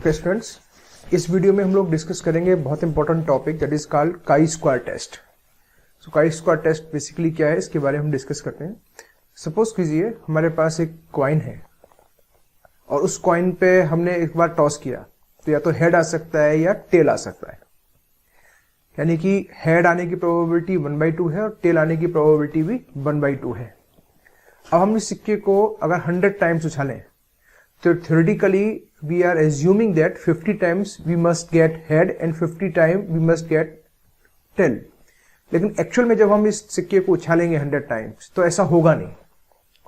Okay students, इस video में हम लोग डिस्कस करेंगे बहुत important topic that is called chi square test. So chi square test basically क्या है, इसके बारे में हम डिस्कस करते हैं। सपोज कीजिए हमारे पास एक कॉइन है और उस कॉइन पे हमने एक बार टॉस किया तो या तो हेड आ सकता है या टेल आ सकता है। यानी कि हेड आने की प्रोबेबिलिटी 1/2 है और टेल आने की प्रोबेबिलिटी भी 1/2 है। अब हम इस सिक्के को अगर 100 टाइम्स उछालें तो theoretically we are assuming that 50 times we must get head and 50 times we must get tail। लेकिन एक्चुअल में जब हम इस सिक्के को उछालेंगे 100 टाइम्स तो ऐसा होगा नहीं।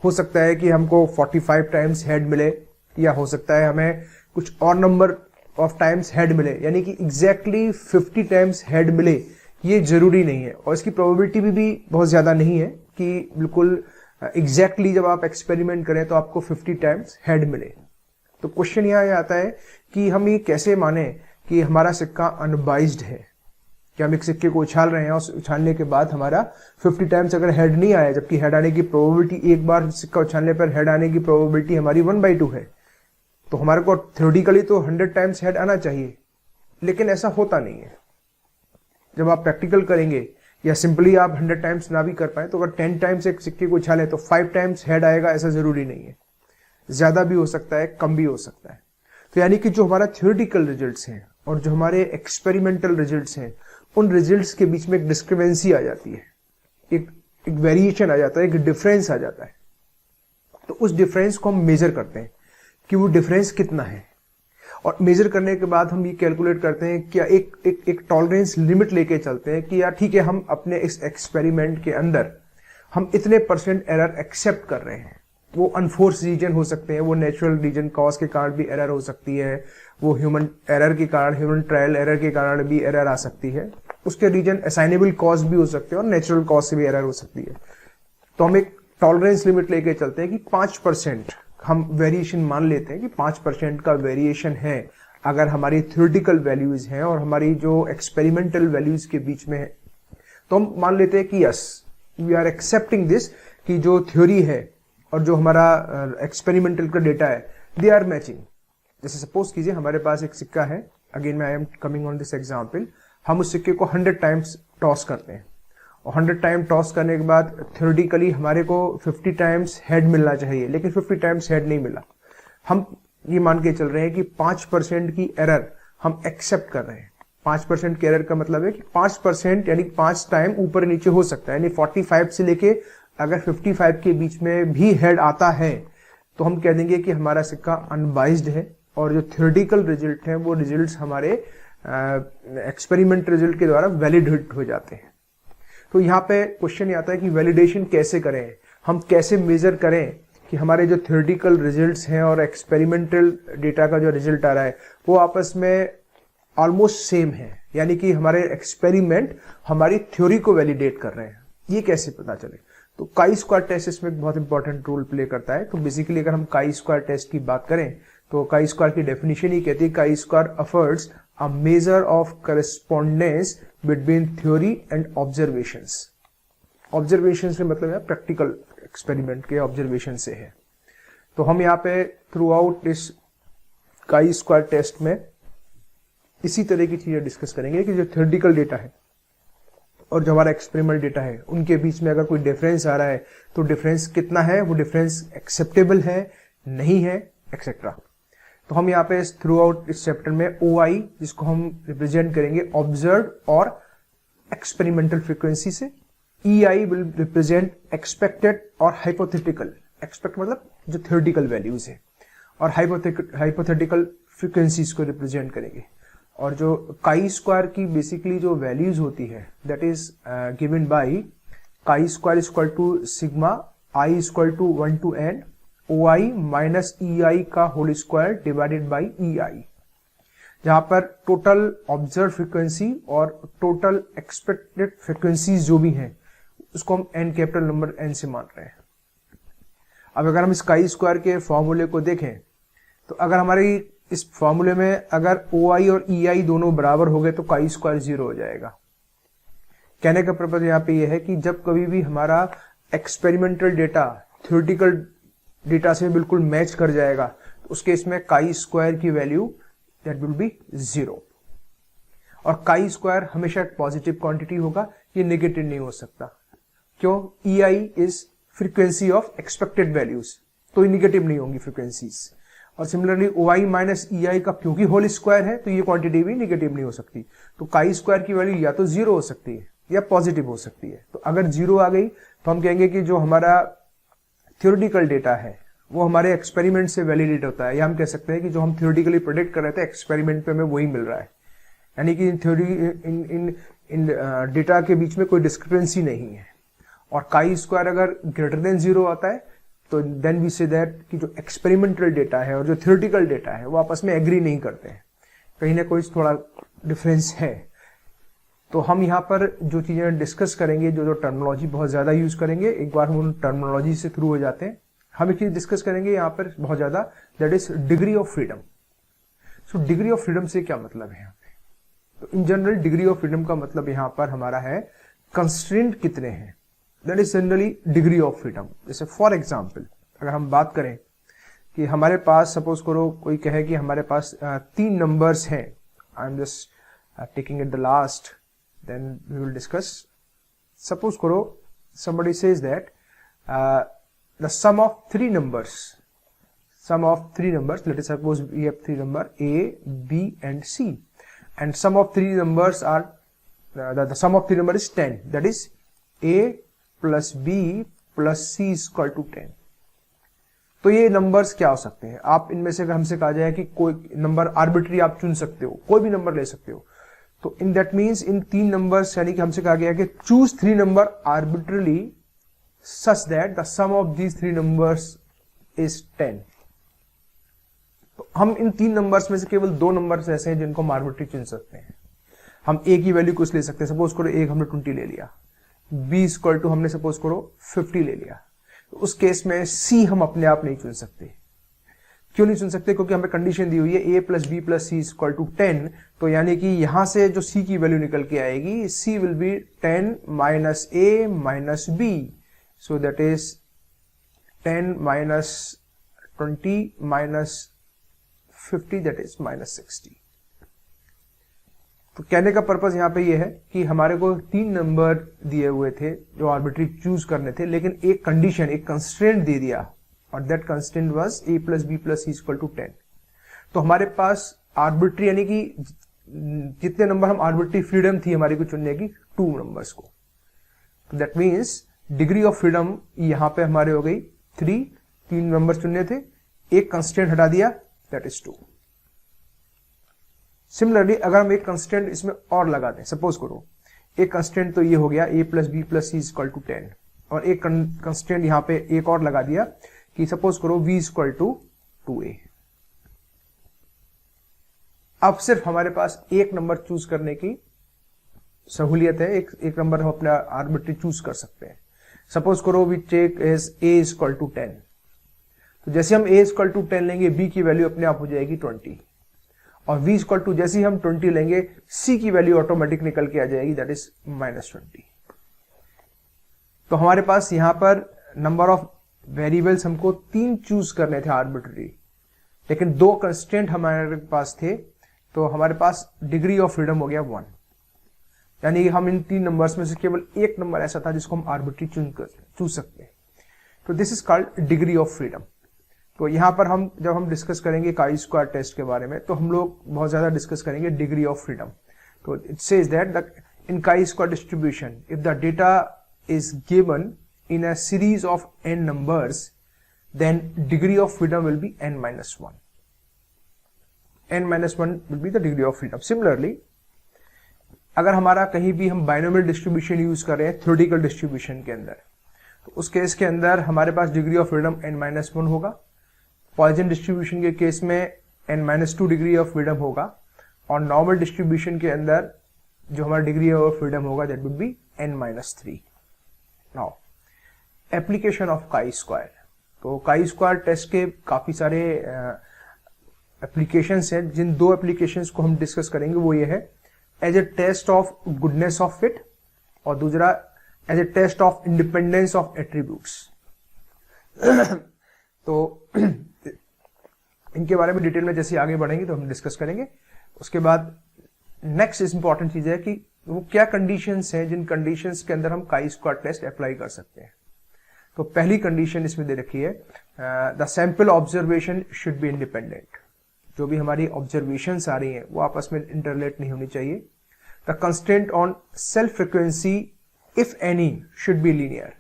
हो सकता है कि हमको 45 टाइम्स हेड मिले या हो सकता है हमें कुछ और नंबर ऑफ टाइम्स हेड मिले, यानी कि एग्जैक्टली 50 टाइम्स हेड मिले ये जरूरी नहीं है। और इसकी प्रोबेबिलिटी भी बहुत ज्यादा नहीं है कि बिल्कुल एग्जैक्टली जब आप एक्सपेरिमेंट करें तो आपको 50 टाइम्स हेड मिले। तो क्वेश्चन यहाँ आता है कि हम ये कैसे माने कि हमारा सिक्का अनबाइज्ड है, कि हम एक सिक्के को उछाल रहे हैं और उछालने के बाद हमारा 50 टाइम्स अगर हेड नहीं आया, जबकि हेड आने की प्रोबेबिलिटी, एक बार सिक्का उछालने पर हेड आने की प्रोबेबिलिटी हमारी 1/2 है, तो हमारे को थ्योरेटिकली तो 100 टाइम्स हेड आना चाहिए, लेकिन ऐसा होता नहीं है। जब आप प्रैक्टिकल करेंगे या सिंपली आप 100 टाइम्स ना भी कर पाए तो अगर 10 टाइम्स एक सिक्के को उछाले तो 5 टाइम्स हेड आएगा, ऐसा जरूरी नहीं है। ज्यादा भी हो सकता है, कम भी हो सकता है। तो यानी कि जो हमारा थ्योरेटिकल रिजल्ट्स हैं और जो हमारे एक्सपेरिमेंटल रिजल्ट्स हैं, उन रिजल्ट्स के बीच में एक डिस्क्रिपेंसी आ जाती है, एक वेरिएशन आ जाता है, एक डिफरेंस आ जाता है। तो उस डिफरेंस को हम मेजर करते हैं कि वो डिफरेंस कितना है, और मेजर करने के बाद हम ये कैलकुलेट करते हैं कि एक टॉलरेंस लिमिट लेके चलते हैं कि यार ठीक है, हम अपने इस एक्सपेरिमेंट के अंदर हम इतने % एरर एक्सेप्ट कर रहे हैं। वो अनफोर्स रीजन हो सकते हैं, वो नेचुरल रीजन कॉज के कारण भी एरर हो सकती है, वो ह्यूमन एरर के कारण, ह्यूमन ट्रायल एरर के कारण भी एरर आ सकती है, उसके रीजन असाइनेबल कॉज भी हो सकते हैं और नेचुरल कॉज से भी एरर हो सकती है। तो हम एक टॉलरेंस लिमिट लेके चलते हैं कि 5% हम वेरिएशन मान लेते हैं कि 5% का वेरिएशन है अगर हमारी थ्योरेटिकल वैल्यूज हैं और हमारी जो एक्सपेरिमेंटल वैल्यूज के बीच में है। तो हम मान लेते हैं कि yes, we are accepting this, कि जो थ्योरी है और जो हमारा एक्सपेरिमेंटल का डेटा है दे आर मैचिंग। जैसे सपोज कीजिए हमारे पास एक सिक्का है, अगेन मैं I am coming on this example. हम उस सिक्के को 100 टाइम्स टॉस करते हैं और 100 टाइम टॉस करने के बाद थ्योरेटिकली हमारे को 50 टाइम्स हेड मिलना चाहिए, लेकिन 50 टाइम्स हेड नहीं मिला। हम ये मान के चल रहे हैं कि 5% की एरर हम एक्सेप्ट कर रहे हैं। 5% की एरर का मतलब है कि 5% यानी 5 टाइम ऊपर नीचे हो सकता है, यानी 45 से लेके अगर 55 के बीच में भी हेड आता है तो हम कह देंगे कि हमारा सिक्का अनबाइज्ड है और जो थ्योरेटिकल रिजल्ट है वो रिजल्ट्स हमारे एक्सपेरिमेंट रिजल्ट के द्वारा वैलिडेट हो जाते हैं। तो यहाँ पे क्वेश्चन ये आता है कि वैलिडेशन कैसे करें, हम कैसे मेजर करें कि हमारे जो थ्योरेटिकल रिजल्ट्स हैं और एक्सपेरिमेंटल डेटा का जो रिजल्ट आ रहा है वो आपस में ऑलमोस्ट सेम है, यानी कि हमारे एक्सपेरिमेंट हमारी थ्योरी को वैलिडेट कर रहे हैं। ये कैसे पता चले? तो काई स्क्वायर टेस्ट इसमें एक बहुत इंपॉर्टेंट रोल प्ले करता है। तो बेसिकली अगर हम काई स्क्वायर टेस्ट की बात करें तो काई स्क्वायर की डेफिनेशन ही कहती है chi square affords a measure of correspondence between theory and observations. Observations में मतलब है प्रैक्टिकल एक्सपेरिमेंट के ऑब्जर्वेशन से है। तो हम यहाँ पे थ्रू आउट इस काई स्क्वायर टेस्ट में इसी तरह की चीजें डिस्कस करेंगे कि जो थ्योरेटिकल डेटा है और जो हमारा एक्सपेरिमेंट डेटा है उनके बीच में अगर कोई डिफरेंस आ रहा है तो डिफरेंस कितना है, वो डिफरेंस एक्सेप्टेबल है, नहीं है, एक्सेट्रा। तो हम यहाँ पे थ्रू आउट इस चैप्टर में OI, जिसको हम रिप्रेजेंट करेंगे ऑब्जर्व और एक्सपेरिमेंटल फ्रीक्वेंसी से, EI विल रिप्रेजेंट एक्सपेक्टेड और हाइपोथेटिकल। एक्सपेक्ट मतलब जो थ्योरेटिकल वैल्यूज है, और हाइपोथेटिकल फ्रीक्वेंसीज को रिप्रेजेंट करेंगे। और जो काई स्क्वायर की बेसिकली जो वैल्यूज होती है that is given by chi square equal to sigma I equal to 1 to n OI minus EI का whole square divided by EI, जहां पर टोटल ऑब्जर्व फ्रीक्वेंसी और टोटल एक्सपेक्टेड फ्रीक्वेंसीज जो भी हैं उसको हम n कैपिटल नंबर n से मान रहे हैं। अब अगर हम इस काई स्क्वायर के फॉर्मूले को देखें तो अगर हमारी इस फॉर्मूले में अगर OI और EI दोनों बराबर हो गए तो काई स्क्वायर 0 हो जाएगा। कहने का पर्पज यहाँ पे ये है कि जब कभी भी हमारा एक्सपेरिमेंटल डेटा थ्योरेटिकल डेटा से बिल्कुल मैच कर जाएगा तो उस केस में काई स्क्वायर की वैल्यू दैट विल बी 0। और काई स्क्वायर हमेशा एक पॉजिटिव क्वांटिटी होगा, ये नेगेटिव नहीं हो सकता। क्यों? EI is frequency of expected values, तो ये निगेटिव नहीं होंगी फ्रीक्वेंसीज। और सिमिलरली OI माइनस EI का क्योंकि होल स्क्वायर है तो ये क्वांटिटी भी निगेटिव नहीं हो सकती। तो काई स्क्वायर की वैल्यू या तो 0 हो सकती है या पॉजिटिव हो सकती है। तो अगर 0 आ गई तो हम कहेंगे कि जो हमारा थ्योरेटिकल डेटा है वो हमारे एक्सपेरिमेंट से वैलिडेट होता है, या हम कह सकते हैं कि जो हम थ्योरेटिकली प्रेडिक्ट कर रहे थे एक्सपेरिमेंट पे हमें वही मिल रहा है। यानी कि इन थ्योरी इन डेटा के बीच में कोई डिस्क्रिपेंसी नहीं है। और काई स्क्वायर अगर ग्रेटर देन 0 आता है तो देन वी से दैट कि जो एक्सपेरिमेंटल डेटा है और जो थ्योरेटिकल डेटा है वो आपस में एग्री नहीं करते हैं, कहीं ना कोई थोड़ा डिफरेंस है। तो हम यहाँ पर जो चीजें डिस्कस करेंगे, जो टर्मिनोलॉजी बहुत ज्यादा यूज करेंगे, एक बार हम उन टर्मिनोलॉजी से थ्रू हो जाते हैं। हम एक चीज डिस्कस करेंगे यहाँ पर बहुत ज्यादा, that is degree of freedom. So degree of freedom से क्या मतलब है यहाँ पे? तो in general degree of freedom का मतलब यहाँ पर हमारा है कंस्ट्रेंट कितने हैं, that is generally degree of freedom. जैसे फॉर एग्जाम्पल अगर हम बात करें कि हमारे पास सपोज करो कोई कहे कि हमारे पास 3 नंबर्स हैं, I am just taking it the last, then we will discuss. Suppose करो somebody says that the sum of 3 numbers, let us suppose we have 3 number A, B and C, and sum of 3 numbers are the sum of 3 number is 10, that is A plus B plus C is equal to 10। तो ये numbers क्या हो सकते हैं? आप इनमें से अगर हमसे कहा जाए कि कोई नंबर आर्बिट्री आप चुन सकते हो, कोई भी नंबर ले सकते हो, तो in that means in 3 numbers, यानी कि हमसे कहा गया कि choose 3 number arbitrarily such that the sum of these 3 numbers is 10। तो हम इन 3 नंबर्स में से केवल 2 नंबर्स ऐसे हैं जिनको हम आर्बिट्री चुन सकते हैं। हम A की वैल्यू कुछ ले सकते हैं, सपोज करो A हमने 20 ले लिया, B इक्वल टू हमने सपोज करो 50 ले लिया। तो उस केस में C हम अपने आप नहीं चुन सकते। क्यों नहीं चुन सकते? क्योंकि हमें कंडीशन दी हुई है A plus B plus C equal to 10। तो यानी कि यहां से जो C की वैल्यू निकल के आएगी, C will be 10 minus A minus B। So that is 10 minus 20 minus 50, that is minus 60। तो कहने का पर्पस यहाँ पे ये है कि हमारे को 3 नंबर दिए हुए थे जो आर्बिट्री चूज करने थे, लेकिन एक कंडीशन, एक कंस्ट्रेंट दे दिया, और that constraint was A plus B plus C equal to 10। तो हमारे पास आर्बिट्री यानी कि जितने नंबर हम आर्बिट्री फ्रीडम थी हमारी को चुनने की 2 नंबर्स को। तो that means degree of freedom यहां पे हमारे हो गई 3 नंबर चुनने थे, एक कंस्टेंट हटा दिया, दैट इज 2। सिमिलरली अगर हम एक कंस्टेंट इसमें और लगा दें, सपोज करो एक कंस्टेंट तो ये हो गया A plus B plus C equal to 10, और एक कंस्टेंट यहां पे एक और लगा दिया कि सपोज करो V इक्वल टू 2A। अब सिर्फ हमारे पास एक नंबर चूज करने की सहूलियत है, एक नंबर हम अपना आर्बिट्री चूज कर सकते हैं। सपोज करो we take as A equal to 10। तो जैसे हम A इक्वल टू 10 लेंगे, B की वैल्यू अपने आप हो जाएगी 20, और V इक्वल टू जैसे ही हम 20 लेंगे, C की वैल्यू ऑटोमेटिक निकल के आ जाएगी, दैट इज -20। तो हमारे पास यहां पर नंबर ऑफ वेरिएबल्स हमको 3 चूज करने थे आर्बिट्री, लेकिन 2 कंस्टेंट हमारे पास थे, तो हमारे पास डिग्री ऑफ फ्रीडम हो गया 1। यानी कि हम इन 3 नंबर्स में से केवल एक नंबर ऐसा था जिसको हम आर्बिट्री चूज सकते हैं। तो this is called degree of freedom. तो यहां पर हम जब हम डिस्कस करेंगे काई स्क्वायर टेस्ट के बारे में, तो हम लोग बहुत ज्यादा डिस्कस करेंगे डिग्री ऑफ फ्रीडम। तो it says that in chi square distribution if the data is given in a series of n numbers, then degree of freedom will be n minus 1. n minus 1 will be the degree of freedom. Similarly, अगर हमारा कहीं भी हम binomial distribution use कर रहे हैं theoretical distribution के अंदर, तो उस केस के अंदर हमारे पास डिग्री ऑफ फ्रीडम n-1 होगा। पॉइजन डिस्ट्रीब्यूशन के केस में n-2 डिग्री ऑफ फ्रीडम होगा, और नॉर्मल डिस्ट्रीब्यूशन के अंदर जो हमारा डिग्री ऑफ फ्रीडम होगा that would be n-3। Now application of chi square. तो काई स्क्वायर टेस्ट के काफी सारे एप्लीकेशंस हैं। जिन 2 एप्लीकेशंस को हम डिस्कस करेंगे वो ये है as a test of goodness of fit, और दूसरा as a test of independence of attributes. तो इनके बारे में डिटेल में जैसे आगे बढ़ेंगे तो हम डिस्कस करेंगे। उसके बाद नेक्स्ट इंपॉर्टेंट चीज है कि वो क्या कंडीशंस हैं जिन कंडीशंस के अंदर हम काई स्क्वायर टेस्ट अप्लाई कर सकते हैं। तो पहली कंडीशन इसमें दे रखी है, the sample observation should be independent. जो भी हमारी ऑब्जर्वेशंस आ रही हैं वो आपस में इंटरलेट नहीं होनी चाहिए। The constant on self frequency if any should be linear,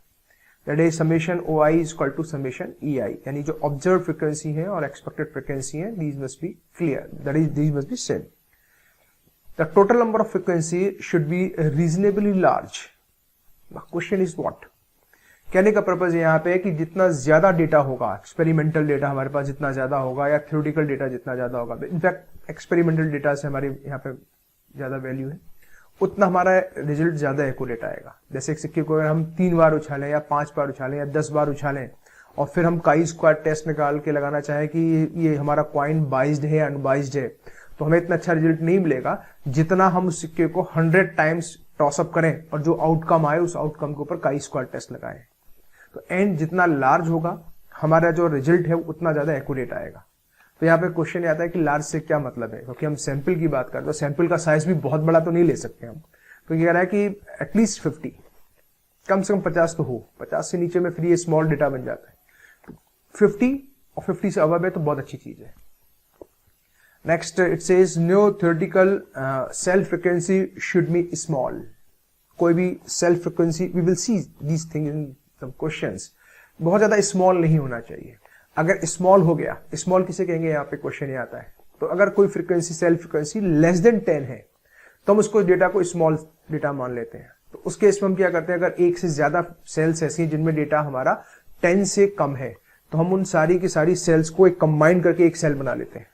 that is summation o i is equal to summation e i, यानी जो ऑब्जर्व फ्रीक्वेंसी है और एक्सपेक्टेड फ्रीक्वेंसी है these must be clear, that is these must be same. The total number of frequency should be reasonably large. The question is what, कहने का purpose यहाँ पे है कि जितना ज्यादा डेटा होगा, एक्सपेरिमेंटल डेटा हमारे पास जितना ज्यादा होगा या थ्योरेटिकल डेटा जितना ज्यादा होगा, इनफैक्ट एक्सपेरिमेंटल डेटा से हमारे यहाँ पे ज्यादा वैल्यू है, उतना हमारा रिजल्ट ज्यादा एक्यूरेट आएगा। जैसे एक सिक्के को अगर हम 3 बार उछालें या 5 बार उछालें या 10 बार उछालें और फिर हम काई स्क्वायर टेस्ट निकाल के लगाना चाहें कि ये हमारा कॉइन बाइज्ड है या अनबाइज्ड है, तो हमें इतना अच्छा रिजल्ट नहीं मिलेगा जितना हम उस सिक्के को 100 टाइम्स टॉसअप करें और जो आउटकम आए उस आउटकम के ऊपर काई स्क्वायर टेस्ट लगाएं। तो एंड जितना लार्ज होगा हमारा जो रिजल्ट है उतना ज्यादा एक्यूरेट आएगा। तो यहाँ पे क्वेश्चन आता है कि लार्ज से क्या मतलब है, क्योंकि हम सैंपल की बात करते हैं, सैंपल का साइज भी बहुत बड़ा तो नहीं ले सकते हम। तो ये कह रहा है कि एटलीस्ट 50, कम से कम 50 तो हो, 50 से नीचे में फिर ये स्मॉल डेटा बन जाता है। 50 और 50 से अबव है तो बहुत अच्छी चीज है। Next it says no theoretical cell frequency should be small. कोई भी cell frequency, we will see these thing in questions, बहुत ज्यादा स्मॉल नहीं होना चाहिए। अगर स्मॉल हो गया, स्मॉल किसे कहेंगे यहाँ पे क्वेश्चन ये आता है, तो अगर कोई frequency self frequency less than 10 है तो हम उसको डेटा को स्मॉल डेटा मान लेते हैं। तो उस केस में हम क्या करते हैं, अगर एक से ज्यादा सेल्स ऐसी हैं जिनमें डेटा हमारा 10 से कम है तो हम उन सारी की सारी सेल्स को एक कंबाइन करके एक सेल बना लेते हैं।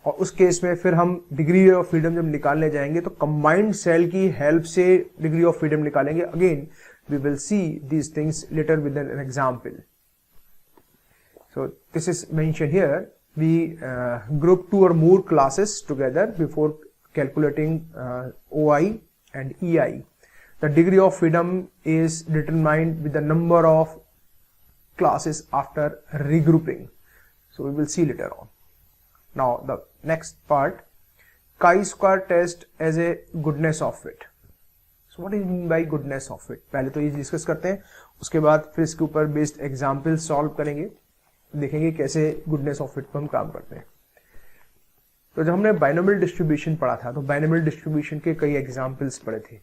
और उस केस में फिर हम डिग्री ऑफ फ्रीडम जब निकालने जाएंगे तो कंबाइंड सेल की हेल्प से डिग्री ऑफ फ्रीडम निकालेंगे। Again we will see these things later with an example. So this is mentioned here. We group 2 or more classes together before calculating OI and EI. The degree of freedom is determined with the number of classes after regrouping. So we will see later on. Now the next part, chi-square test as a goodness of fit. So what is mean by goodness of fit? पहले तो ये discuss करते हैं, उसके बाद फिर इसके ऊपर बेस्ड एग्जाम्पल सॉल्व करेंगे, देखेंगे कैसे गुडनेस ऑफ फिट पर हम काम करते हैं। तो जब हमने बाइनोमियल डिस्ट्रीब्यूशन पढ़ा था तो बाइनोमियल डिस्ट्रीब्यूशन के कई एग्जाम्पल्स पढ़े थे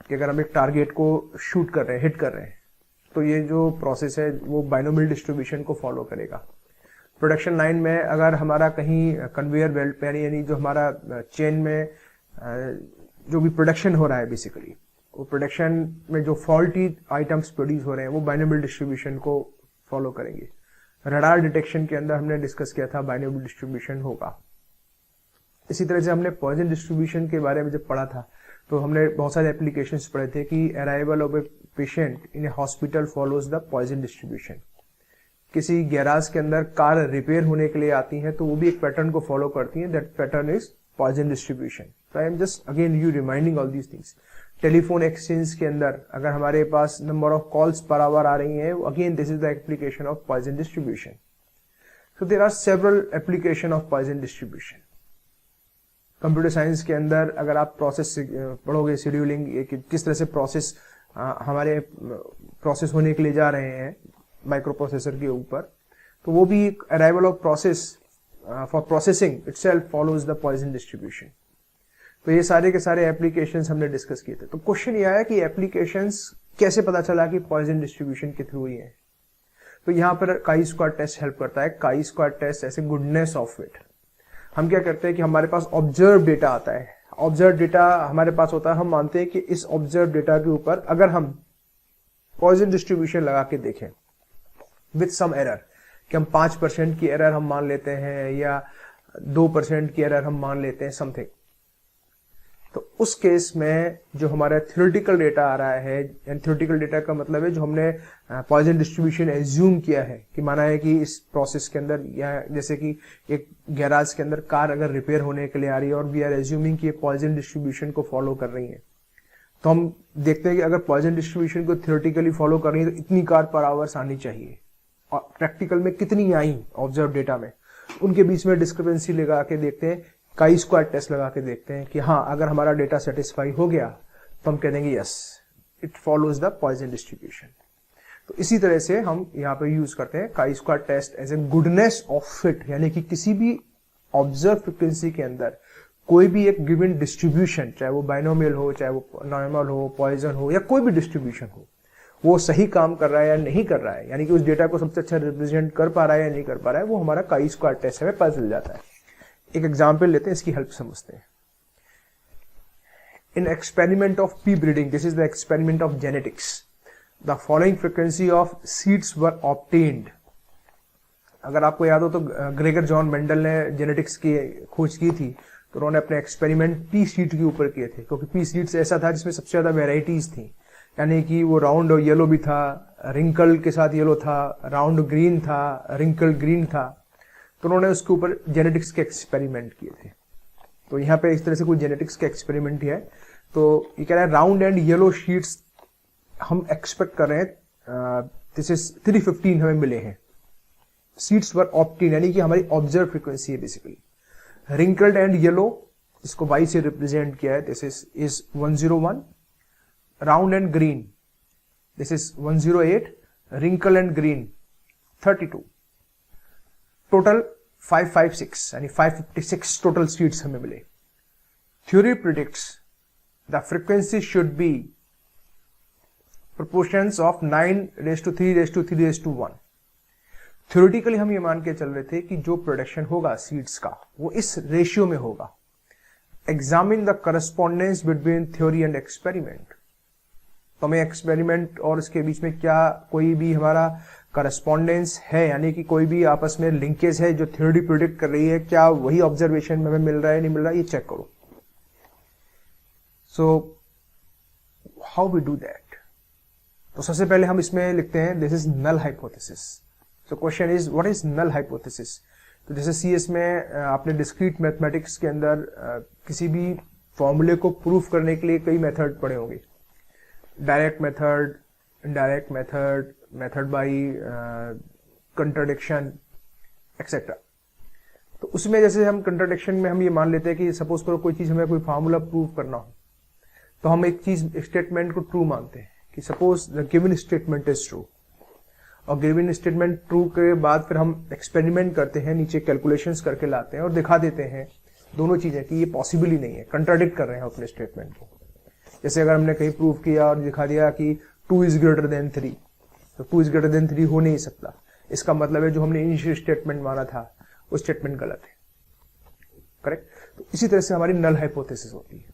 कि अगर हम एक टारगेट को शूट कर रहे हैं, हिट कर रहे हैं, तो ये जो प्रोसेस है वो बाइनोमियल डिस्ट्रीब्यूशन को फॉलो करेगा। प्रोडक्शन लाइन में अगर हमारा कहीं कन्वेयर बेल्ट पे यानी जो हमारा चेन में जो भी प्रोडक्शन हो रहा है बेसिकली, वो प्रोडक्शन में जो फॉल्टी आइटम्स प्रोड्यूस हो रहे हैं वो बाइनोमियल डिस्ट्रीब्यूशन को फॉलो करेंगे। रडार डिटेक्शन के अंदर हमने डिस्कस किया था बाइनोमियल डिस्ट्रीब्यूशन होगा। इसी तरह से हमने पॉइजन डिस्ट्रीब्यूशन के बारे में जब पढ़ा था तो हमने बहुत सारे एप्लीकेशंस पढ़े थे कि arrival of a patient in A hospital follows the Poisson distribution. किसी गैराज के अंदर कार रिपेयर होने के लिए आती है तो वो भी एक पैटर्न को फॉलो करती है, that pattern is Poisson distribution. तो I am just again you reminding all these things. Telephone exchange के अंदर अगर हमारे पास number of calls per hour आ रही हैं, again this is the application of Poisson distribution. So there are several application of Poisson distribution. Computer science के अंदर अगर आप प्रोसेस पढ़ोगे, शेड्यूलिंग किस तरह से प्रोसेस हमारे प्रोसेस होने के लिए जा रहे हैं माइक्रो प्रोसेसर के ऊपर, तो वो भी arrival of process for processing itself follows the poison distribution. तो ये सारे के सारे एप्लीकेशंस हमने डिस्कस किए थे। तो क्वेश्चन ये आया कि एप्लीकेशंस कैसे पता चला कि पॉइजन डिस्ट्रीब्यूशन के थ्रू ही है। तो यहाँ पर काई स्क्वायर टेस्ट हेल्प करता है। काई स्क्वायर टेस्ट ऐसे गुडनेस ऑफ फिट। हम क्या करते हैं कि हमारे पास ऑब्जर्व डेटा आता है, ऑब्जर्व डेटा हमारे पास होता है, हम मानते हैं कि इस ऑब्जर्व डेटा के ऊपर अगर हम पॉइजन डिस्ट्रीब्यूशन लगा के देखें विथ सम एरर, कि हम 5% की एरर हम मान लेते हैं या 2% की एरर हम मान लेते हैं समथिंग, तो उस केस में जो हमारा थ्योरेटिकल डेटा आ रहा है, एंड थ्योरेटिकल डेटा का मतलब है जो हमने पॉइजन डिस्ट्रीब्यूशन एज्यूम किया है कि माना है कि इस प्रोसेस के अंदर, या जैसे कि एक गैराज के अंदर कार अगर रिपेयर होने के लिए आ रही है और वी आर एज्यूमिंग कि ये पॉइजन डिस्ट्रीब्यूशन को फॉलो कर रही है, तो हम देखते हैं कि अगर पॉइजन डिस्ट्रीब्यूशन को थ्योरेटिकली फॉलो कर रही है तो इतनी कार पर आवर्स आनी चाहिए, और प्रैक्टिकल में कितनी आई ऑब्जर्व डेटा में, उनके बीच में डिस्क्रिपेंसी लगा के देखते हैं, काई स्क्वायर टेस्ट लगा के देखते हैं कि हाँ अगर हमारा डेटा सेटिस्फाई हो गया तो हम कह देंगे yes it follows the poison distribution. तो इसी तरह से हम यहाँ पे यूज करते हैं chi square test as a goodness of fit, यानी कि किसी भी ऑब्जर्व फ्रीक्वेंसी के अंदर कोई भी एक गिवन डिस्ट्रीब्यूशन, चाहे वो बाइनोमियल हो, चाहे वो नॉर्मल हो, पॉइजन हो, या कोई भी डिस्ट्रीब्यूशन हो, वो सही काम कर रहा है या नहीं कर रहा है, यानी कि उस डेटा को सबसे अच्छा रिप्रेजेंट कर पा रहा है या नहीं कर पा रहा है, वो हमारा काई स्क्वायर टेस्ट हमें पता चल जाता है। एक एग्जाम्पल लेते हैं, इसकी हेल्प समझते हैं। In experiment of pea breeding, this is the experiment of genetics, the following frequency of seeds were obtained. अगर आपको याद हो तो ग्रेगर जॉन मेंडल ने जेनेटिक्स की खोज की थी, तो उन्होंने अपने एक्सपेरिमेंट पी सीड के ऊपर किए थे, क्योंकि पी सीड्स ऐसा था जिसमें सबसे ज्यादा वेराइटीज थी, यानी कि वो राउंड और येलो भी था, रिंकल के साथ येलो था, राउंड ग्रीन था, रिंकल ग्रीन था। तो उन्होंने उसके ऊपर जेनेटिक्स के एक्सपेरिमेंट किए थे। तो यहाँ पे इस तरह से कोई जेनेटिक्स के एक्सपेरिमेंट ही है। तो ये कह रहा है राउंड एंड येलो शीट्स हम एक्सपेक्ट कर रहे हैं, दिस इज 315 हमें मिले हैं। सीड्स वर ऑब्टेन, यानी कि हमारी ऑब्जर्व फ्रीक्वेंसी है बेसिकली। रिंकल्ड एंड येलो, इसको वाई से रिप्रेजेंट किया है, this is 101। Round and green, this is 108। Wrinkle and green 32। Total 556, यानी 556 टोटल सीड्स हमें मिले। Theory predicts the frequency should be proportions of 9:3:3:1। Theoretically हम ये मान के चल रहे थे कि जो प्रोडक्शन होगा सीड्स का वो इस रेशियो में होगा। Examine the correspondence between theory and experiment. तो हमें एक्सपेरिमेंट और इसके बीच में क्या कोई भी हमारा करस्पॉन्डेंस है, यानी कि कोई भी आपस में लिंकेज है, जो थ्योरी प्रिडिक्ट कर रही है क्या वही ऑब्जर्वेशन में हमें मिल रहा है नहीं मिल रहा है, ये चेक करो। So how we do that? तो सबसे पहले हम इसमें लिखते हैं this is null hypothesis. So question is what is null hypothesis? तो जैसे सीएस में आपने डिस्क्रीट मैथमेटिक्स के अंदर किसी भी फॉर्मूले को प्रूफ करने के लिए कई मेथड पढ़े होंगे, direct method, indirect method, method by contradiction etcetera. तो उसमें जैसे हम कंट्राडिक्शन में हम ये मान लेते हैं कि सपोज करो कोई चीज हमें कोई फार्मूला प्रूव करना हो, तो हम एक चीज स्टेटमेंट को ट्रू मानते हैं कि suppose the given statement is true, और गिवन स्टेटमेंट ट्रू के बाद फिर हम एक्सपेरिमेंट करते हैं, नीचे कैलकुलेशंस करके लाते हैं और दिखा देते हैं दोनों चीजें कि ये पॉसिबल ही नहीं है, कंट्राडिक्ट कर रहे हैं अपने स्टेटमेंट को। जैसे अगर हमने कहीं प्रूव किया और दिखा दिया कि 2 इज ग्रेटर देन 3, तो 2 इज ग्रेटर देन 3 हो नहीं सकता, इसका मतलब है जो हमने इनिशियल स्टेटमेंट माना था वो स्टेटमेंट गलत है, करेक्ट। तो इसी तरह से हमारी नल हाइपोथेसिस होती है।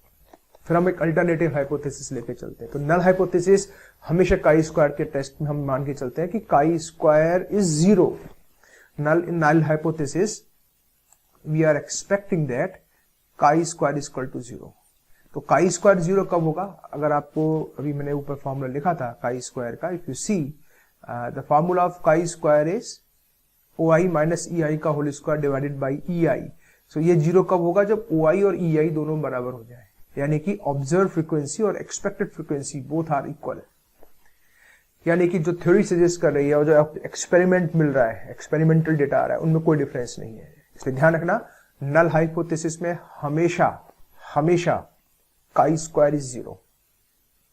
फिर हम एक अल्टरनेटिव हाइपोथेसिस लेके चलते हैं। तो नल हाइपोथेसिस हमेशा काई स्क्वायर के टेस्ट में हम मान के चलते हैं कि chi square is 0। Null hypothesis we are expecting that chi square is equal to 0। तो काई स्क्वायर 0 कब होगा? अगर आपको अभी मैंने ऊपर फॉर्मूला लिखा था काई स्क्वायर का, if you see the formula of chi square is OI minus EI का whole square divided by EI। So ये 0 कब होगा? जब OI और EI दोनों बराबर हो जाए, यानी कि ऑब्जर्व फ्रीक्वेंसी और expected frequency both are equal. यानी कि जो थ्योरी सजेस्ट कर रही है और जो एक्सपेरिमेंट मिल रहा है, एक्सपेरिमेंटल डेटा आ रहा है, उनमें कोई डिफरेंस नहीं है। इसलिए ध्यान रखना, नल हाइपोथेसिस में हमेशा काई स्क्वायर इज 0।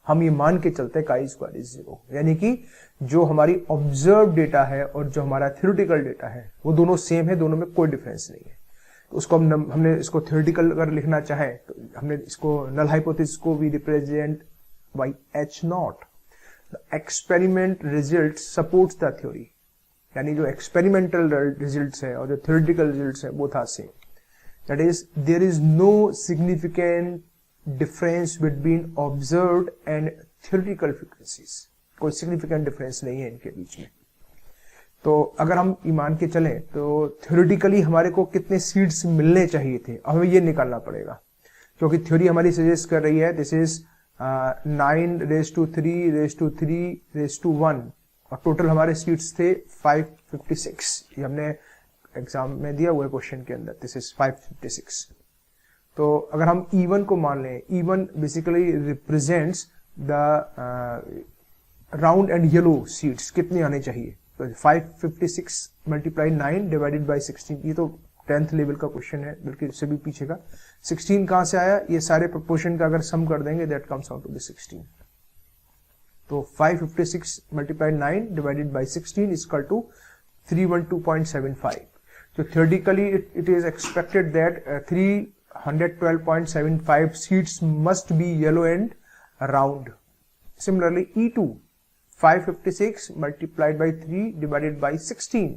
हम ये मान के चलते हैं काई स्क्वायर इज 0, यानी कि जो हमारी ऑब्जर्व डेटा है और जो हमारा थ्योरेटिकल डेटा है वो दोनों सेम है, दोनों में कोई डिफरेंस नहीं है। तो उसको हमने इसको थ्योरेटिकल अगर लिखना चाहे तो हमने इसको नल हाइपोथेसिस को भी represent by H0। The experiment result supports the theory, यानी जो एक्सपेरिमेंटल रिजल्ट्स है और जो थ्योरेटिकल रिजल्ट्स है both are same. That is there is no significant difference between observed and theoretical frequencies. कोई सिग्निफिकेंट डिफरेंस नहीं है इनके बीच में। तो अगर हम ईमान के चलें तो थ्योरेटिकली हमारे को कितने सीड्स मिलने चाहिए थे, हमें ये निकालना पड़ेगा, क्योंकि थ्योरी हमारी सजेस्ट कर रही है दिस इज 9:3:3:1 और टोटल हमारे सीड्स थे 556। ये हमने एग्जाम में दिया हुआ है क्वेश्चन के अंदर, दिस इज 556। तो अगर हम E1 को मान लें, E1 basically represents the round and yellow seeds कितने आने चाहिए। 556 मल्टीप्लाई 9 डिवाइडेड बाई 16, ये तो 10th लेवल का क्वेश्चन है, बल्कि इससे भी पीछे का। 16 कहाँ से आया? ये सारे प्रोपोर्शन का अगर सम कर देंगे that comes out to be 16। तो 556 multiply 9 divided by 16 is equal to 312.75। So theoretically it is expected that 312.75 seats must be yellow and round. Similarly, E2 556 multiplied by 3 divided by 16.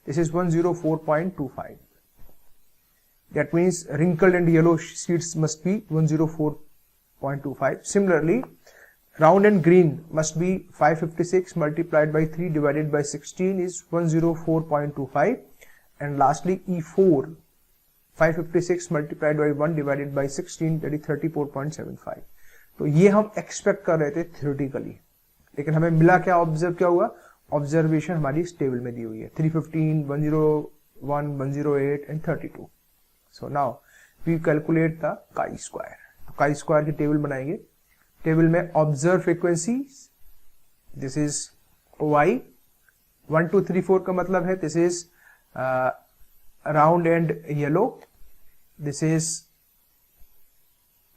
This is 104.25. That means wrinkled and yellow seats must be 104.25. Similarly, round and green must be 556 multiplied by 3 divided by 16 is 104.25. And lastly, E4 556 multiplied by 1 divided by 16 that is 34.75. तो ये हम expect कर रहे थे theoretically, लेकिन हमें मिला क्या? ऑब्जर्व क्या हुआ? ऑब्जर्वेशन हमारी इस टेबल में दी हुई है 315, 101, 108 and 32। So now we calculate the chi square. तो काई स्क्वायर की टेबल बनाएंगे। टेबल में observe frequency, this is OI 1 2 3 4 का मतलब है this is round and yellow, this is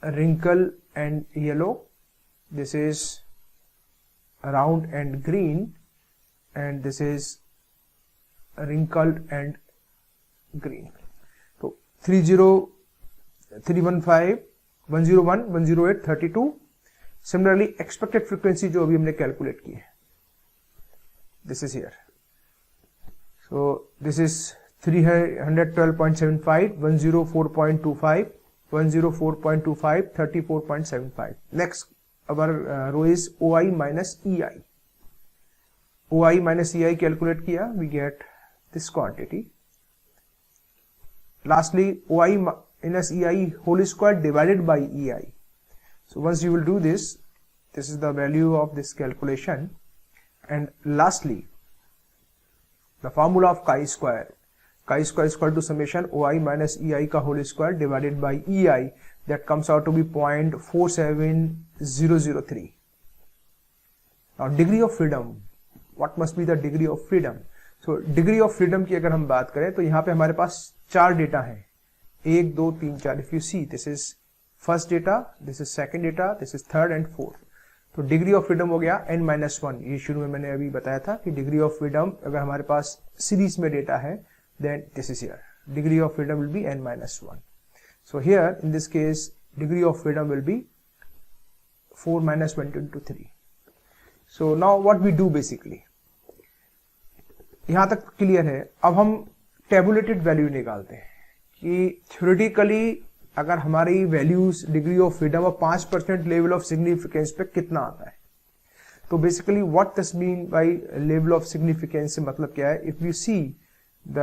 wrinkle and yellow, this is round and green, and this is wrinkled and green. So 30, 315, 101, 108, 32. Similarly, expected frequency जो अभी हमने calculate की है, this is here. So this is 312.75, 104.25, 104.25, 34.75. Next, our row is OI minus EI. OI minus EI calculate किया, we get this quantity. Lastly, OI minus EI whole square divided by EI. So once you will do this, this is the value of this calculation. And lastly, the formula of chi square. Chi square is equal to summation OI minus EI का whole square divided by EI, that comes out to be 0.47003. Now degree of freedom, what must be the degree of freedom? So degree of freedom की अगर हम बात करें तो यहाँ पे हमारे पास 4 डेटा हैं, 1 2 3 4। If you see, this is first data, this is second data, this is third and fourth। तो डिग्री ऑफ फ्रीडम हो गया n-1। ये शुरू में मैंने अभी बताया था कि डिग्री ऑफ फ्रीडम अगर हमारे पास सीरीज में डेटा है then this is here, degree of freedom will be n-1. So here in this case degree of freedom will be 4 minus 1 into 3. So now what we do basically, यहां तक clear है। अब हम tabulated value निकालते हैं कि theoretically अगर हमारी वैल्यूज डिग्री ऑफ फ्रीडम और 5% लेवल ऑफ सिग्निफिकेंस पे कितना आता है। तो basically what this mean by level of significance से मतलब क्या है? If you see the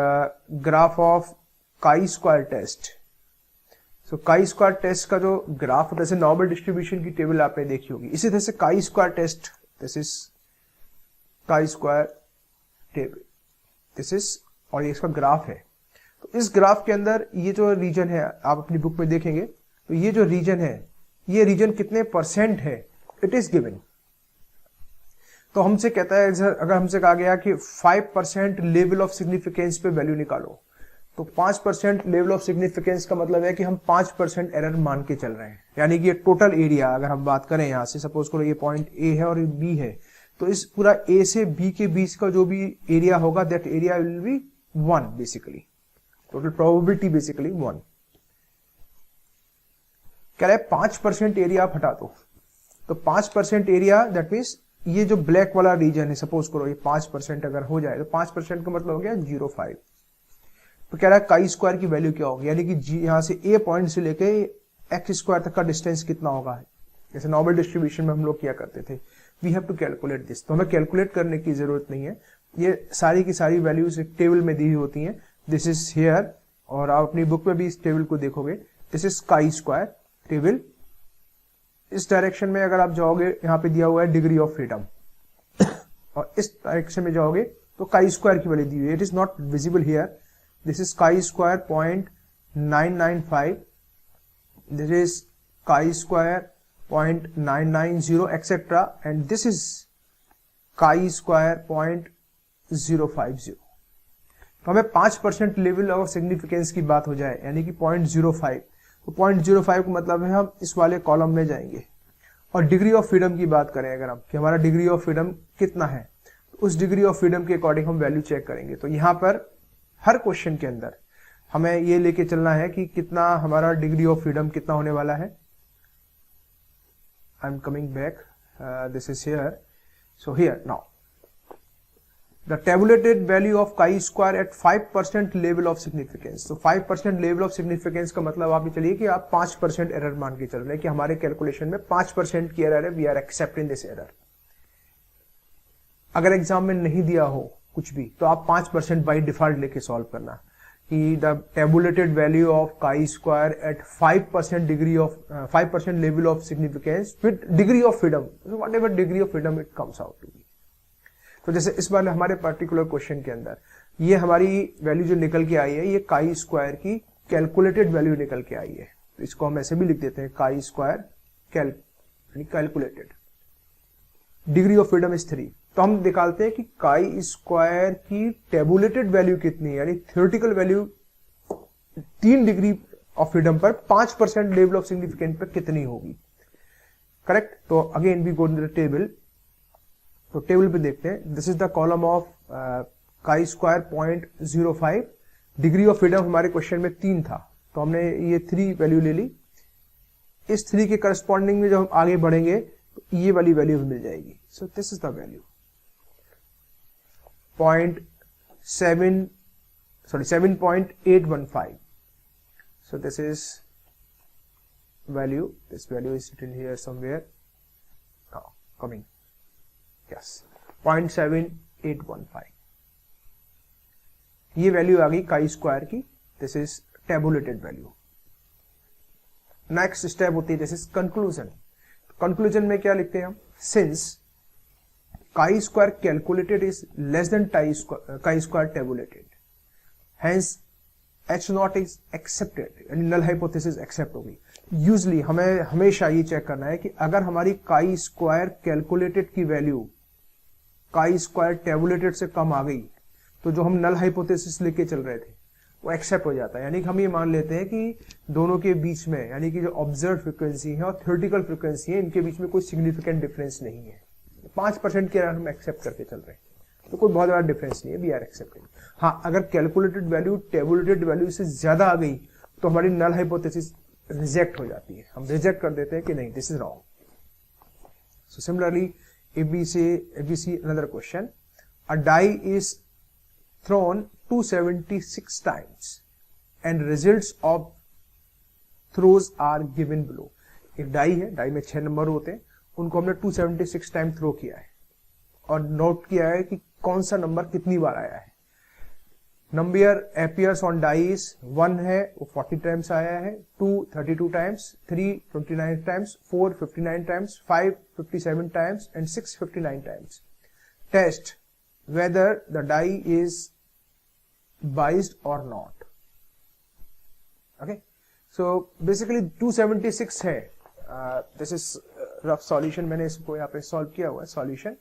graph of chi square test, so chi square test का जो ग्राफ होता है, जैसे नॉर्मल डिस्ट्रीब्यूशन की टेबल आपने देखी होगी, इसी तरह से chi square test, this is chi square table, this is, और ये इसका ग्राफ है। तो इस ग्राफ के अंदर ये जो रीजन है आप अपनी बुक में देखेंगे, तो ये जो रीजन है, ये रीजन कितने परसेंट है, इट इज गिवन। तो हमसे कहता है, अगर हमसे कहा गया कि 5% लेवल ऑफ सिग्निफिकेंस पे वैल्यू निकालो, तो 5% लेवल ऑफ सिग्निफिकेंस का मतलब है कि हम 5% एरर मान के चल रहे हैं। यानी कि ये टोटल एरिया अगर हम बात करें, यहां से सपोज करो ये पॉइंट ए है और ये बी है, तो इस पूरा ए से बी के बीच का जो भी एरिया होगा, that area will be 1 basically, total probability basically 1। कह रहे 5% एरिया आप हटा दो, तो 5% एरिया दैट मीन्स ये जो ब्लैक वाला रीजन है, सपोज करो ये 5% अगर हो जाए, तो 5% का मतलब हो गया 0.5। तो कह रहा है काई स्क्वायर की वैल्यू क्या होगी, यानी कि यहां से ए पॉइंट से लेके एक्स स्क्वायर तक का डिस्टेंस कितना होगा, जैसे नॉर्मल डिस्ट्रीब्यूशन में हम लोग किया करते थे। We have to calculate this, तो हमें कैलकुलेट करने की जरूरत नहीं है, ये सारी की सारी वैल्यूज एक टेबल में दी होती हैं। दिस इज हियर, और आप अपनी बुक में भी इस टेबल को देखोगे, this is chi square table. इस डायरेक्शन में अगर आप जाओगे, यहाँ पे दिया हुआ है डिग्री ऑफ फ्रीडम, और इस डायरेक्शन में जाओगे तो काई स्क्वायर की वैल्यू दी हुई है। It is not visible here, this is chi square 0.995, this is chi square 0.990 etcetera, and this is chi square 0.050। तो हमें 5% लेवल ऑफ सिग्निफिकेंस की बात हो जाए यानी कि 0.05, तो 0.05 का मतलब है हम इस वाले कॉलम में जाएंगे। और डिग्री ऑफ फ्रीडम की बात करें अगर हम कि हमारा डिग्री ऑफ फ्रीडम कितना है, तो उस डिग्री ऑफ फ्रीडम के अकॉर्डिंग हम वैल्यू चेक करेंगे। तो यहाँ पर हर क्वेश्चन के अंदर हमें ये लेके चलना है कि कितना हमारा डिग्री ऑफ फ्रीडम कितना होने वाला है। I am coming back, this is here, so here now the tabulated value of chi-square at 5% level of significance। तो 5% level of significance का मतलब आप ये चलिए कि आप 5% एरर मान के चल रहे हैं कि हमारे कैलकुलेशन में 5% की एरर है, we are accepting this error. अगर एग्जाम में नहीं दिया हो कुछ भी तो आप 5% बाई डिफॉल्ट लेके सॉल्व करना कि the tabulated value of chi-square at 5% degree of 5% level of significance with degree of freedom, so whatever degree of freedom it comes out to be। तो जैसे इस बार हमारे पर्टिकुलर क्वेश्चन के अंदर ये हमारी वैल्यू जो निकल के आई है ये काई स्क्वायर की कैलकुलेटेड वैल्यू निकल के आई है। तो इसको हम ऐसे भी लिख देते हैं chi square calculated, degree of freedom is 3। तो हम निकालते हैं कि काई स्क्वायर की टेबुलेटेड वैल्यू कितनी है, यानी theoretical value 3 degree of freedom पर 5% लेवल ऑफ सिग्निफिकेंस पर कितनी होगी। करेक्ट। तो again we go to the table. तो टेबल पे देखते हैं, this is the column of chi square 0.05। Degree of freedom हमारे क्वेश्चन में 3 था, तो हमने ये 3 वैल्यू ले ली। इस 3 के करस्पॉन्डिंग में जब हम आगे बढ़ेंगे तो ये वाली वैल्यू मिल जाएगी। So this is the value 7.815। so this is value, this value is written here somewhere, coming, yes, 0.7815। ये वैल्यू आ गई काई स्क्वायर की, this is tabulated value. Next step होती है दिस इज कंक्लूजन। कंक्लूजन में क्या लिखते हैं हम, since chi square calculated is less than chi square tabulated, hence H not is accepted, यानी नल हाइपोथेसिस एक्सेप्ट होगी। यूजली हमें हमेशा ये चेक करना है कि अगर हमारी काई स्क्वायर कैलकुलेटेड की वैल्यू काई स्क्वायर टेबुलेटेड से कम आ गई तो जो हम नल हाइपोथेसिस लेके चल रहे थे वो एक्सेप्ट हो जाता है। यानी कि हम ये मान लेते हैं कि दोनों के बीच में, यानी कि जो ऑब्जर्व फ्रीक्वेंसी है और थ्योरेटिकल फ्रीक्वेंसी है, इनके बीच में कोई सिग्निफिकेंट डिफरेंस नहीं है। 5% के हम एक्सेप्ट करके चल रहे हैं तो कोई बहुत बड़ा डिफरेंस नहीं है, वी आर एक्सेप्टिंग। हाँ, अगर कैलकुलेटेड वैल्यू टेबुलेटेड वैल्यू से ज्यादा आ गई तो हमारी नल हाइपोथेसिस रिजेक्ट हो जाती है, हम रिजेक्ट कर देते हैं कि नहीं, this is wrong. So similarly if we see another question, a die is thrown 276 times and results of throws are given below। एक डाई है, डाई में 6 नंबर होते हैं, उनको हमने 276 टाइम थ्रो किया है और नोट किया है कि कौन सा नंबर कितनी बार आया है। नंबर appears on dice, 1 है वो 40 टाइम्स आया है, 2 32 times, 3 29 times, 4 59 times, 5 57 times and 6 59 times. Test whether the die is biased or not। okay, so basically 276 है, this is रफ सॉल्यूशन, मैंने इसको यहाँ पे सॉल्व किया हुआ है सॉल्यूशन।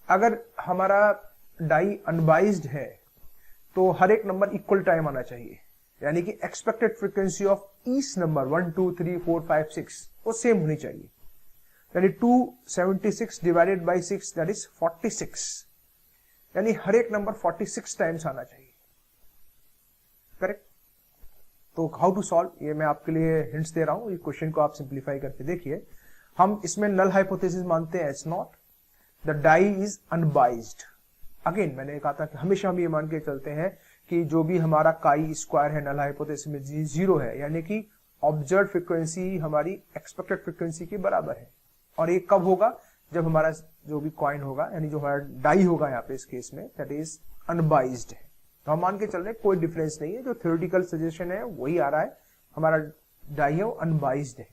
अगर हमारा डाई अनबाइज्ड है तो हर एक नंबर इक्वल टाइम आना चाहिए, यानी कि expected frequency of each number 1 2 3 4 5 6 वो सेम होनी चाहिए। यानी 276 डिवाइडेड बाई 6 दैट इज 46, यानी हर एक नंबर 46 टाइम्स आना चाहिए। करेक्ट। तो हाउ टू सॉल्व, ये मैं आपके लिए हिंट्स दे रहा हूं, ये क्वेश्चन को आप सिंप्लीफाई करके देखिए। हम इसमें नल हाइपोथेसिस मानते हैं H naught, the die is unbiased. Again मैंने कहा था कि हमेशा हम ये मान के चलते हैं कि जो भी हमारा काई स्क्वायर है नल हाइपोथेसिस में 0 है, यानी कि ऑब्जर्व फ्रीक्वेंसी हमारी एक्सपेक्टेड फ्रीक्वेंसी के बराबर है। और ये कब होगा, जब हमारा जो भी कॉइन होगा, यानी जो हमारा डाई होगा यहाँ पे इस केस में, दैट इज अनबाइज्ड है। तो हम मान के चल रहे हैं कोई डिफरेंस नहीं है, जो थ्योरेटिकल सजेशन है वही आ रहा है, हमारा डाई है वो अनबाइज्ड है।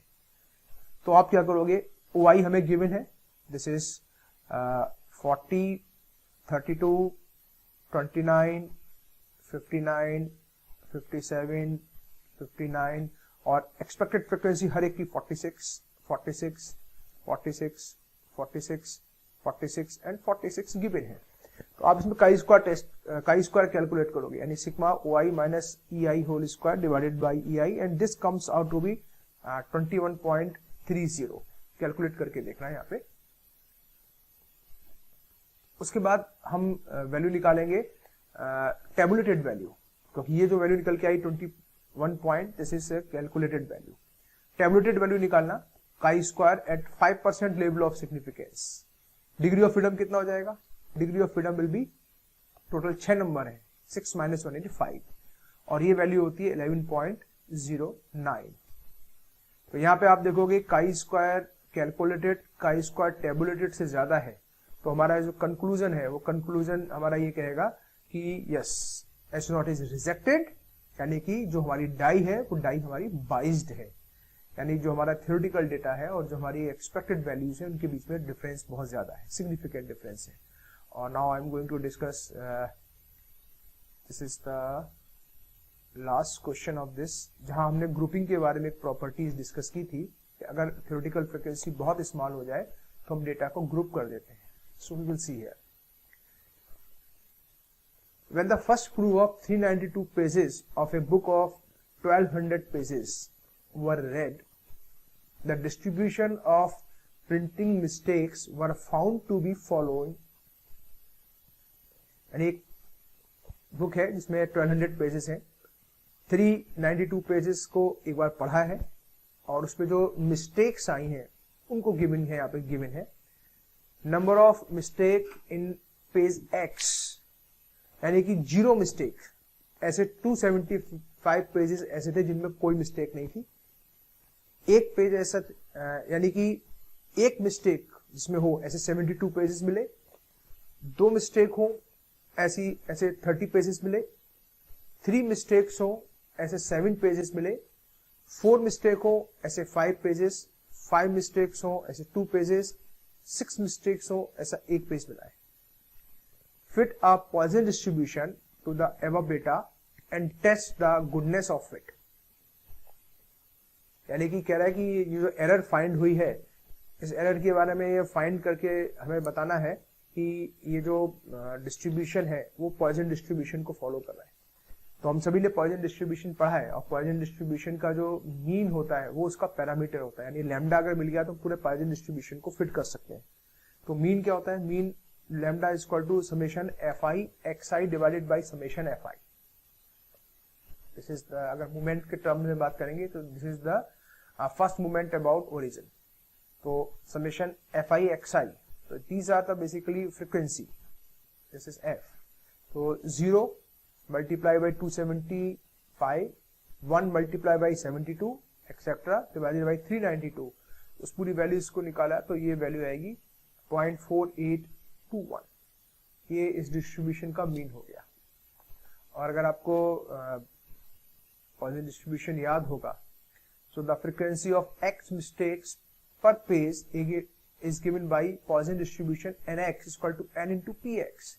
तो आप क्या करोगे, ओआई हमें गिवन है, दिस इज 40 32 29 59 57 59 और एक्सपेक्टेड फ्रीक्वेंसी हर एक की 46 46 46 46 46 एंड 46 गिवन है। तो आप इसमें काई स्क्वायर कैलकुलेट करोगे, यानी sigma OI minus EI whole square divided by EI, and this comes out to be 21.30। Calculate करके देखना है यहाँ पे। उसके बाद हम वैल्यू निकालेंगे टेबुलेटेड वैल्यू, क्योंकि ये जो वैल्यू निकल के आई 21 point, this is calculated value. Tabulated value निकालना chi square at 5% level of significance. Degree of freedom कितना हो जाएगा? Degree of freedom will be, total 6 number है, 6 माइनस 185, और ये वैल्यू होती है 11.09। तो यहाँ पे आप देखोगे chi square calculated, chi square tabulated से ज्यादा है, तो हमारा जो कंक्लूजन है वो कंक्लूजन हमारा ये कहेगा कि यस, S0 इज रिजेक्टेड, यानी कि जो हमारी डाई है वो डाई हमारी बाइज्ड है, यानी जो हमारा थ्योरेटिकल डेटा है और जो हमारी एक्सपेक्टेड वैल्यूज है उनके बीच में डिफरेंस बहुत ज्यादा है, सिग्निफिकेंट डिफरेंस है। और now I am going to discuss, this is the last question of this, जहां हमने ग्रुपिंग के बारे में एक प्रॉपर्टीज डिस्कस की थी कि अगर थ्योरेटिकल फ्रीक्वेंसी बहुत स्मॉल हो जाए तो हम डेटा को ग्रुप कर देते हैं। So we will see here, when the first proof of 392 pages of a book of 1200 pages were read, the distribution of printing mistakes were found to be following। यानी एक बुक है जिसमें 1200 pages हैं, 392 pages को एक बार पढ़ा है और उसमें जो मिस्टेक्स आई हैं उनको गिवन है, यहाँ पे गिवन है number of mistake in page X, यानी कि 0 मिस्टेक। ऐसे 275 पेजेस ऐसे थे जिनमें कोई मिस्टेक नहीं थी। एक पेज ऐसा, यानी कि एक मिस्टेक जिसमें हो ऐसे 72 पेजेस मिले, 2 मिस्टेक हो ऐसे 30 पेजेस मिले, 3 मिस्टेक्स हो ऐसे 7 पेजेस मिले, 4 मिस्टेक हो ऐसे 5 पेजेस, 5 मिस्टेक्स हो ऐसे 2 पेजेस, 6 मिस्टेक्स हो ऐसा 1 पेज मिला है। Fit a Poisson distribution to the above data and test the goodness of it। यानी कि कह रहा है कि ये जो एरर फाइंड हुई है, इस एरर के बारे में ये फाइंड करके हमें बताना है कि ये जो डिस्ट्रीब्यूशन है वो पॉइजन डिस्ट्रीब्यूशन को फॉलो कर रहा है। तो हम सभी ने पॉइजन डिस्ट्रीब्यूशन पढ़ा है, और पॉइजन डिस्ट्रीब्यूशन का जो मीन होता है वो उसका पैरामीटर होता है, यानी लैम्डा अगर मिल गया तो पूरे पॉइजन डिस्ट्रीब्यूशन को फिट कर सकते हैं। तो मीन क्या होता है? Mean lambda is equal to summation fi xi divided by summation fi। this is the, अगर मोमेंट के टर्म में बात करेंगे तो this is the first moment about origin। तो summation fi xi, तो these are the basically frequency, this is f। तो 0 multiply by 275, 1 multiply by 72 etc divided by 392, उस पूरी वैल्यूज को निकाला तो ये वैल्यू आएगी 0.4821। ये इस डिस्ट्रीब्यूशन का मीन हो गया। और अगर आपको पॉइजन डिस्ट्रीब्यूशन याद होगा, so the frequency of x mistakes per page is given by Poisson distribution nx equal to n into px।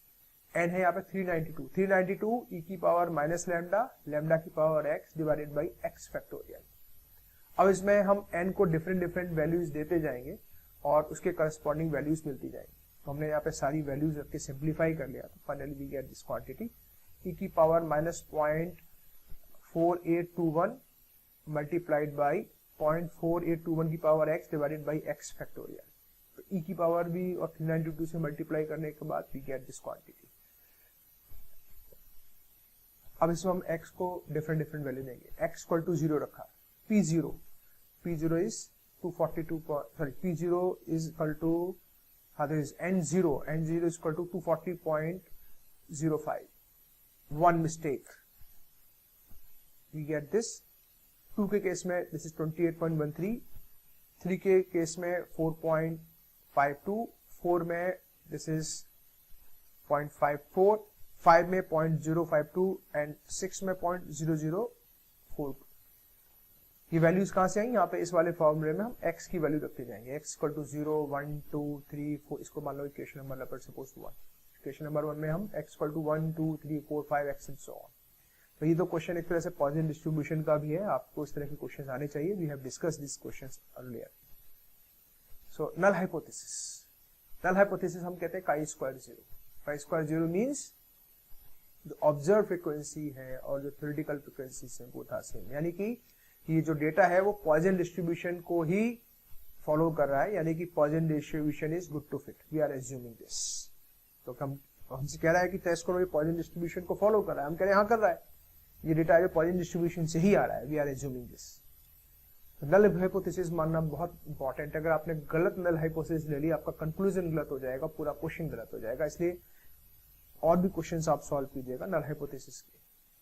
n है यहाँ पे 392 e की पावर माइनस लैम्डा, लैम्डा की power x divided by x factorial. अब इसमें हम n को different values देते जाएंगे और उसके करस्पॉन्डिंग वैल्यूज मिलती जाएंगी। तो हमने यहाँ पे सारी वैल्यूज रख के सिंप्लीफाई कर लिया, तो finally we get this quantity e की पावर माइनस 0.4821 मल्टीप्लाइड बाई 0.4821 की power x divided by x factorial. तो e की पावर भी और 392 से मल्टीप्लाई करने के बाद वी गेट दिस क्वांटिटी। अब इसमें हम x को डिफरेंट वैल्यू देंगे। x इक्वल टू 0 रखा, p0 is 242, sorry, p0 is equal to, there is n0 is equal to 240.05, 1 mistake, we get this। 2 के केस में this is 28.13, 3 के केस में 4.52, 4 में this is 0.54, 5 में 0.052 and 6 में 0.004। ये वैल्यूज कहां से आएंगे? यहाँ पे इस वाले फॉर्मूले में हम x की वैल्यू रखते जाएंगे। x इक्वल टू 0, 1, 2, 3, 4, इसको मान लो equation number let suppose 1। Equation number 1 में हम x equal to 1, 2, 3, 4, 5 x and so on. तो ये तो क्वेश्चन एक तरह से पॉइजन डिस्ट्रीब्यूशन का भी है, आपको इस तरह के क्वेश्चन आने चाहिए। We have discussed this questions earlier. So null hypothesis हम कहते हैं chi square 0। Chi square zero means जो ऑब्जर्व फ्रीक्वेंसी है और जो थ्योरेटिकल फ्रीक्वेंसी है वो था सेम, यानी कि ये जो डेटा है वो पॉइजन डिस्ट्रीब्यूशन को ही फॉलो कर रहा है, यानी कि Poisson distribution is good to fit, we are assuming this. तो हमसे कह रहा है कि टेस्ट करो ये पॉइजन डिस्ट्रीब्यूशन को फॉलो कर रहा है, हम कह रहे हैं हाँ कर रहा है, ये डेटा जो पॉइजन डिस्ट्रीब्यूशन से ही आ रहा है, we are assuming this. Null hypothesis मानना बहुत इंपॉर्टेंट है, अगर आपने गलत नल हाइपोथेसिस ले ली आपका कंक्लूजन गलत हो जाएगा, पूरा क्वेश्चन गलत हो जाएगा, इसलिए और भी क्वेश्चंस आप सॉल्व कीजिएगा नल हाइपोथेसिस के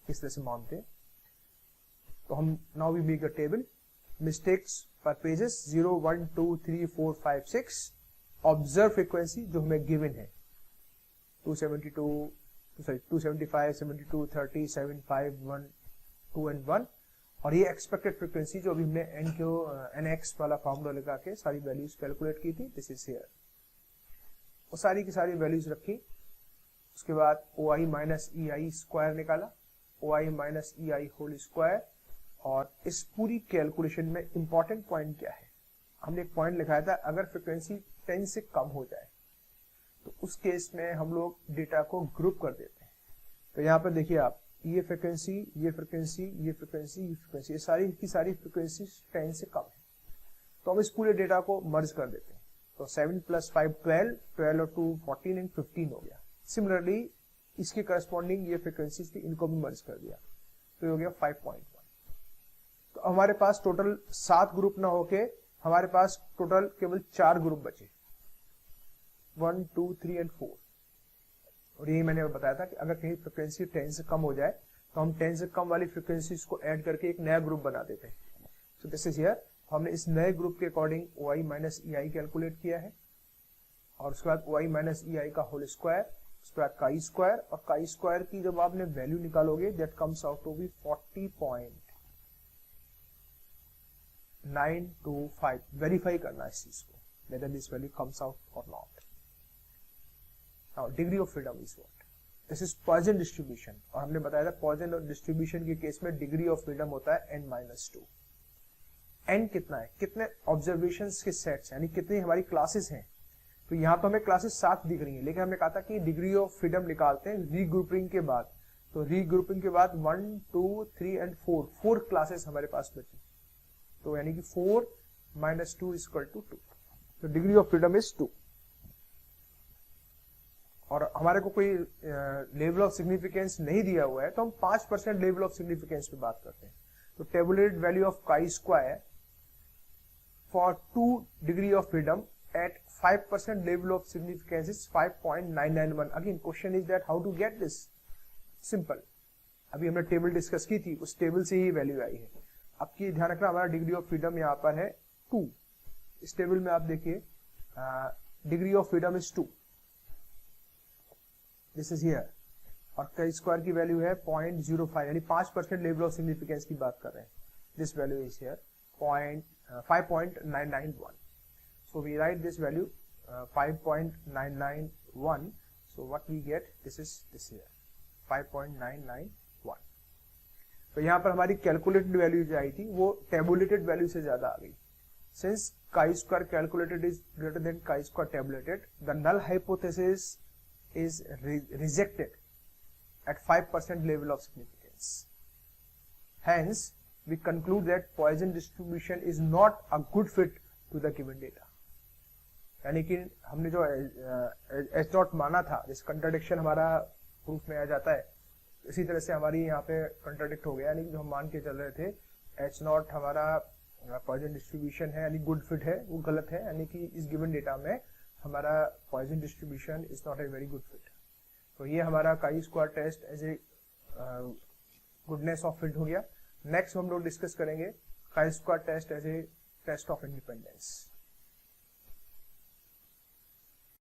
किस तरह से मानते हैं। तो हम now we make a table, mistakes पर पेजेस 0 1 2 3 4 5 6, ऑब्जर्व फ्रीक्वेंसी जो हमें गिवन है 275 72 30 75 1 2 एंड 1, और ये एक्सपेक्टेड फ्रीक्वेंसी जो अभी हमने nx वाला फॉर्मूला लगा के सारी वैल्यूज कैलकुलेट की थी, दिस इज हियर, वो सारी की सारी वैल्यूज रखी। उसके बाद OI माइनस EI स्क्वायर निकाला, OI minus EI whole square, और इस पूरी कैलकुलेशन में इंपॉर्टेंट पॉइंट क्या है, हमने एक पॉइंट लिखाया था अगर फ्रीक्वेंसी 10 से कम हो जाए तो उस केस में हम लोग डेटा को ग्रुप कर देते हैं। तो यहाँ पर देखिए आप, ये फ्रीक्वेंसी, ये फ्रीक्वेंसी, ये फ्रीक्वेंसी, ये फ्रीक्वेंसी, ये सारी की सारी फ्रीक्वेंसी 10 से कम है, तो हम इस पूरे डेटा को मर्ज कर देते हैं। तो 7 + 5 12, 12 और 2 14 एंड 15 हो गया। सिमिलरली इसके करस्पॉन्डिंग ये फ्रीक्वेंसीज थी, इनको भी मर्ज कर दिया, तो हो गया 5.1। तो हमारे पास टोटल 7 ग्रुप ना होके हमारे पास टोटल केवल 4 ग्रुप बचे, 1 2 3 एंड 4। और यही मैंने बताया था कि अगर कहीं फ्रीक्वेंसी 10 से कम हो जाए तो हम 10 से कम वाली फ्रीक्वेंसीज को ऐड करके एक नया ग्रुप बना देते हैं। सो दिस इज हियर, हमने इस नए ग्रुप के according OI minus EI calculate किया है, और उसके बाद OI माइनस EI का होल स्क्वायर, उसके बाद काई स्क्वायर, और काई स्क्वायर की जब आपने वैल्यू निकालोगे that comes out to be 40.925। Verify करना इस चीज को, whether this value comes out or not. Now degree of freedom is what? This is Poisson distribution, और हमने बताया था Poisson डिस्ट्रीब्यूशन के केस में डिग्री ऑफ फ्रीडम होता है n-2। n कितना है, कितने ऑब्जर्वेशंस के सेट्स, यानी कितनी हमारी क्लासेस हैं। तो यहाँ तो हमें क्लासेस 7 दिख रही हैं, लेकिन हमने कहा था कि डिग्री ऑफ फ्रीडम निकालते हैं रीग्रुपिंग के बाद। तो रीग्रुपिंग के बाद 1 2 3 एंड 4 क्लासेस हमारे पास बची, तो यानी कि 4 - 2 = 2। तो डिग्री ऑफ फ्रीडम इज 2, और हमारे को कोई लेवल ऑफ सिग्निफिकेंस नहीं दिया हुआ है, तो हम 5% लेवल ऑफ सिग्निफिकेंस पे बात करते हैं। तो tabulated value of chi square for 2 degree of freedom at 5% level of significance is 5.991। Again question is that how to get this, simple, अभी हमने टेबल डिस्कस की थी, उस टेबल से ही वैल्यू आई है। अब की ध्यान रखना, हमारा डिग्री ऑफ फ्रीडम यहाँ पर है 2, इस टेबल में आप देखिए degree of freedom is 2, this is here, और काई स्क्वायर की वैल्यू है 0.05, यानी 5% लेवल ऑफ सिग्निफिकेंस की बात कर रहे हैं। This value is here 5.991। So we write this value 5.991. So what we get, this is this here 5.991। तो यहाँ पर हमारी कैलकुलेटेड वैल्यू जो आई थी वो टेबुलेटेड वैल्यू से ज्यादा आ गई। Since chi square calculated is greater than chi square tabulated, the null hypothesis is rejected at 5% level of significance. Hence, we conclude that Poisson distribution is not a good fit to the given data। यानी कि हमने जो H0 माना था, जिस contradiction हमारा proof में आ जाता है, इसी तरह से हमारी यहाँ पे कंट्राडिक्ट हो गया, यानी कि जो हम मान के चल रहे थे H0 हमारा पॉइजन डिस्ट्रीब्यूशन है, यानी गुड फिट है, वो गलत है, यानी कि इस गिवन डेटा में हमारा Poisson distribution is not a very good fit. तो ये हमारा chi square test as a goodness of fit हो गया। नेक्स्ट हम लोग डिस्कस करेंगे chi square test as a test of independence.